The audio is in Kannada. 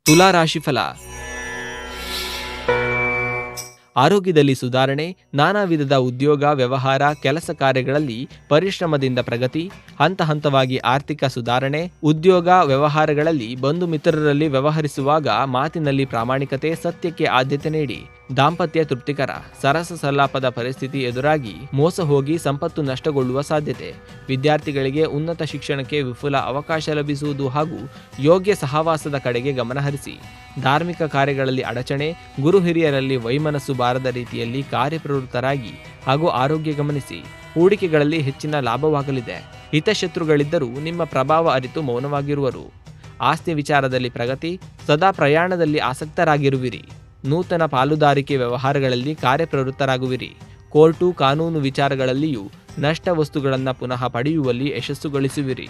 ತುಲಾ ರಾಶಿಫಲ. ಆರೋಗ್ಯದಲ್ಲಿ ಸುಧಾರಣೆ, ನಾನಾ ವಿಧದ ಉದ್ಯೋಗ, ವ್ಯವಹಾರ, ಕೆಲಸ ಕಾರ್ಯಗಳಲ್ಲಿ ಪರಿಶ್ರಮದಿಂದ ಪ್ರಗತಿ, ಹಂತ ಹಂತವಾಗಿ ಆರ್ಥಿಕ ಸುಧಾರಣೆ, ಉದ್ಯೋಗ ವ್ಯವಹಾರಗಳಲ್ಲಿ ಬಂಧು ಮಿತ್ರರಲ್ಲಿ ವ್ಯವಹರಿಸುವಾಗ ಮಾತಿನಲ್ಲಿ ಪ್ರಾಮಾಣಿಕತೆ, ಸತ್ಯಕ್ಕೆ ಆದ್ಯತೆ ನೀಡಿ. ದಾಂಪತ್ಯ ತೃಪ್ತಿಕರ, ಸರಸ ಸಲ್ಲಾಪದ ಪರಿಸ್ಥಿತಿ ಎದುರಾಗಿ ಮೋಸ ಹೋಗಿ ಸಂಪತ್ತು ನಷ್ಟಗೊಳ್ಳುವ ಸಾಧ್ಯತೆ. ವಿದ್ಯಾರ್ಥಿಗಳಿಗೆ ಉನ್ನತ ಶಿಕ್ಷಣಕ್ಕೆ ವಿಪುಲ ಅವಕಾಶ ಲಭಿಸುವುದು ಹಾಗೂ ಯೋಗ್ಯ ಸಹವಾಸದ ಕಡೆಗೆ ಗಮನಹರಿಸಿ. ಧಾರ್ಮಿಕ ಕಾರ್ಯಗಳಲ್ಲಿ ಅಡಚಣೆ, ಗುರು ಹಿರಿಯರಲ್ಲಿ ವೈಮನಸ್ಸು ಬಾರದ ರೀತಿಯಲ್ಲಿ ಕಾರ್ಯಪ್ರವೃತ್ತರಾಗಿ ಹಾಗೂ ಆರೋಗ್ಯ ಗಮನಿಸಿ. ಹೂಡಿಕೆಗಳಲ್ಲಿ ಹೆಚ್ಚಿನ ಲಾಭವಾಗಲಿದೆ. ಹಿತಶತ್ರುಗಳಿದ್ದರೂ ನಿಮ್ಮ ಪ್ರಭಾವ ಅರಿತು ಮೌನವಾಗಿರುವರು. ಆಸ್ತಿ ವಿಚಾರದಲ್ಲಿ ಪ್ರಗತಿ, ಸದಾ ಪ್ರಯಾಣದಲ್ಲಿ ಆಸಕ್ತರಾಗಿರುವಿರಿ. ನೂತನ ಪಾಲುದಾರಿಕೆ ವ್ಯವಹಾರಗಳಲ್ಲಿ ಕಾರ್ಯಪ್ರವೃತ್ತರಾಗುವಿರಿ. ಕೋರ್ಟು ಕಾನೂನು ವಿಚಾರಗಳಲ್ಲಿಯೂ ನಷ್ಟ ವಸ್ತುಗಳನ್ನು ಪುನಃ ಪಡೆಯುವಲ್ಲಿ ಯಶಸ್ಸು ಗಳಿಸುವಿರಿ.